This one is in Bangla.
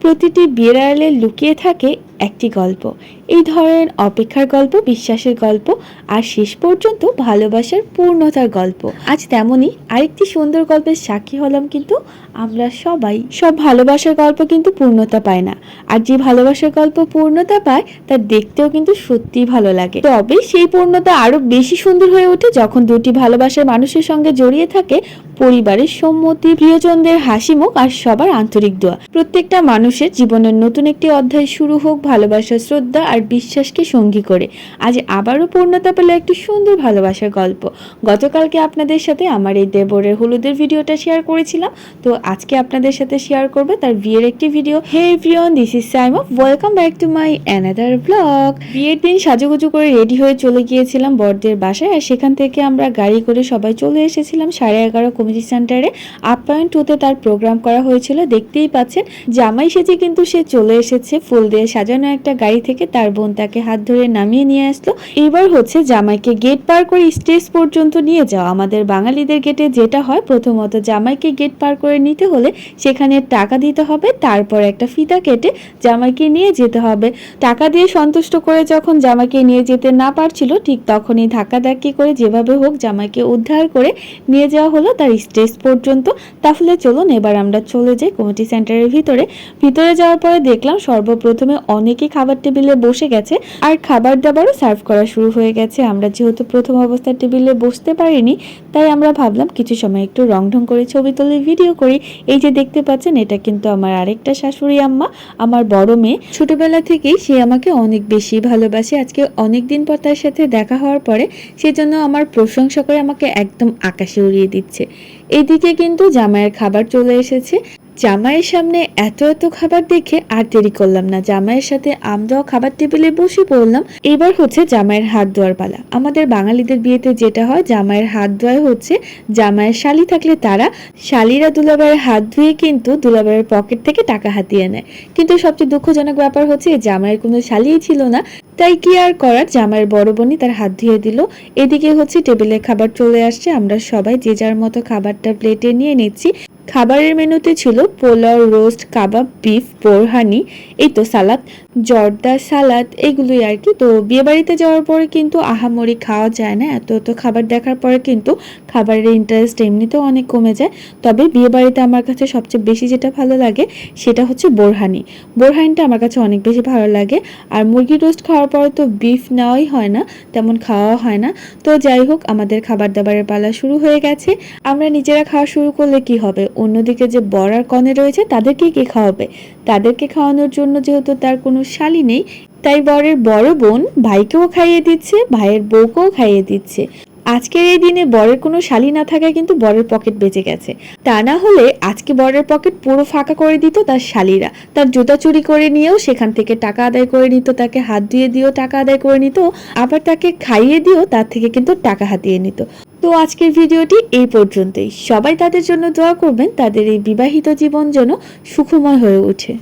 প্রতিটি বিয়ের আড়ালে লুকিয়ে থাকে একটি গল্প। এই ধরনের অপেক্ষার গল্প, বিশ্বাসের গল্প, আর শেষ পর্যন্ত ভালোবাসার পূর্ণতার গল্প। আজ তেমনই আরেকটি সুন্দর গল্পের সাক্ষী হলাম। কিন্তু আমরা সবাই সব ভালোবাসার গল্প কিন্তু পূর্ণতা পায় না, আর যে ভালোবাসার গল্প পূর্ণতা পায় তা দেখতেও কিন্তু সত্যিই ভালো লাগে। তবে সেই পূর্ণতা আরো বেশি সুন্দর হয়ে ওঠে যখন দুটি ভালোবাসার মানুষের সঙ্গে জড়িয়ে থাকে পরিবারের সম্মতি, প্রিয়জনদের হাসিমুখ আর সবার আন্তরিক দোয়া। প্রত্যেকটা মানুষের জীবনের নতুন একটি অধ্যায় শুরু হোক ভালোবাসা, শ্রদ্ধা আর বিশ্বাসকে সঙ্গী করে। আজ আবারও পূর্ণতা পেল একটি সুন্দর ভালোবাসার গল্প। গতকালকে আপনাদের সাথে আমার এই দেবরের হলুদের ভিডিওটা শেয়ার করেছিলাম, তো আজকে আপনাদের সাথে শেয়ার করবে তার বিয়ের একটি video. Hey everyone, this is Saima, welcome back to my another blog. বিয়ের দিন সাজুগুজু করে রেডি হয়ে চলে গিয়েছিলাম বরদের বাসায়, আর সেখান থেকে আমরা গাড়ি করে সবাই চলে এসেছিলাম 11:30 কমিউনিটি সেন্টারে। আপ্যায়ন 2তে তার প্রোগ্রাম করা হয়েছিল। দেখতেই পাচ্ছেন জামাই সেজে কিন্তু সে চলে এসেছে ফুল দিয়ে সাজানো একটা গাড়ি থেকে। তার বোন তাকে হাত ধরে নামিয়ে নিয়ে আসলো। এবার হচ্ছে জামাইকে গেট পার করে স্টেজ পর্যন্ত নিয়ে যাওয়া। আমাদের বাঙালিদের গেটে যেটা হয়, প্রথমত জামাইকে গেট পার করে নিতে হলে সেখানে টাকা দিতে হবে, তারপর একটা ফিতা কেটে জামাইকে নিয়ে যেতে হবে। টাকা দিয়ে সন্তুষ্ট করে যখন জামাইকে নিয়ে যেতে না পারছিল, ঠিক তখনই ধাক্কাধাক্কি করে যেভাবে হোক জামাইকে উদ্ধার করে নিয়ে যাওয়া হলো তার স্টেজ পর্যন্ত। তাহলে চলুন এবার আমরা চলে যাই কমিউনিটি সেন্টারের ভিতরে। ভিতরে যাওয়ার পরে দেখলাম সর্বপ্রথমে অনেকেই খাবার টেবিলে বসে গেছে, আর খাবার দাবারও সার্ভ করা শুরু হয়ে গেছে। আমরা যেহেতু প্রথম অবস্থার টেবিলে বসতে পারিনি, তাই আমরা ভাবলাম কিছু সময় একটু রং ঢং করে ছবি তুলে ভিডিও করি। এই যে দেখতে পাচ্ছেন, এটা কিন্তু আমার আরেকটা শাশুড়ি আম্মা, আমার বড় মেয়ে। ছোটবেলা থেকেই সে আমাকে অনেক বেশি ভালোবাসে। আজকে অনেকদিন পর তার সাথে দেখা হওয়ার পরে সেজন্য আমার প্রশংসা করে আমাকে একদম আকাশে উড়িয়ে দিচ্ছে। এদিকে কিন্তু জামাইয়ের খাবার চলে এসেছে। জামাইয়ের সামনে এত এত খাবার দেখে আর দেরি করলাম না, জামাইয়ের সাথে আমরাও খাবার টেবিলে বসে পড়লাম। এবার হচ্ছে জামাইয়ের হাত ধোয়ার পালা। আমাদের বাঙালিদের বিয়েতে যেটা হয়, জামাইয়ের হাত ধোয়া হচ্ছে জামাইয়ের শালি থাকলে তারা, শালিরা দুলাভাইয়ের হাত ধুয়ে কিন্তু দুলাভাইয়ের পকেট থেকে টাকা হাতিয়ে নেয়। কিন্তু সবচেয়ে দুঃখজনক ব্যাপার হচ্ছে জামাইয়ের কোনো শালিই ছিল না, তাই কি আর করার, জামাইয়ের বড় বোনই তার হাত ধুয়ে দিল। এদিকে হচ্ছে টেবিলে খাবার চলে আসছে, আমরা সবাই যে যার মতো খাবারটা প্লেটে নিয়ে নিচ্ছি। খাবারের মেনুতে ছিল পোলাও, রোস্ট, কাবাব, বিফ, বোরহানি, এই তো সালাদ, জর্দা সালাদ, এগুলোই আর কি। তো বিয়ে বাড়িতে যাওয়ার পরে কিন্তু আহামরি খাওয়া যায় না, এত এত খাবার দেখার পরে কিন্তু খাবারের ইন্টারেস্ট এমনিতেও অনেক কমে যায়। তবে বিয়ে বাড়িতে আমার কাছে সবচেয়ে বেশি যেটা ভালো লাগে সেটা হচ্ছে বোরহানি। বোরহানিটা আমার কাছে অনেক বেশি ভালো লাগে। আর মুরগি রোস্ট খাওয়ার পরে তো বিফ নেওয়াই হয় না, তেমন খাওয়া হয় না। তো যাই হোক, আমাদের খাবার দাবারের পালা শুরু হয়ে গেছে। আমরা নিজেরা খাওয়া শুরু করলে কি হবে, অন্যদিকে যে বর আর কনে রয়েছে তাদেরকে কে খাওয়াবে? তাদেরকে খাওয়ানোর জন্য যেহেতু তার কোনো শালি নেই, তাই বরের বড় বোন ভাইকেও খাইয়ে দিচ্ছে, ভাইয়ের বউকেও খাইয়ে দিচ্ছে। আজকের এই দিনে বরের কোনো শালি না থাকায় কিন্তু বরের পকেট বেঁচে গেছে। তা না হলে আজকে বরের পকেট পুরো ফাঁকা করে দিত তার শালিরা। তার জুতা চুরি করে নিয়েও সেখান থেকে টাকা আদায় করে নিত, তাকে হাত ধুয়ে দিয়েও টাকা আদায় করে নিত, আবার তাকে খাইয়ে দিয়েও তার থেকে কিন্তু টাকা হাতিয়ে নিত। তো আজকের ভিডিওটি এই পর্যন্তই। সবাই তাদের জন্য দোয়া করবেন, তাদের এই বিবাহিত জীবন যেন সুখময় হয়ে ওঠে।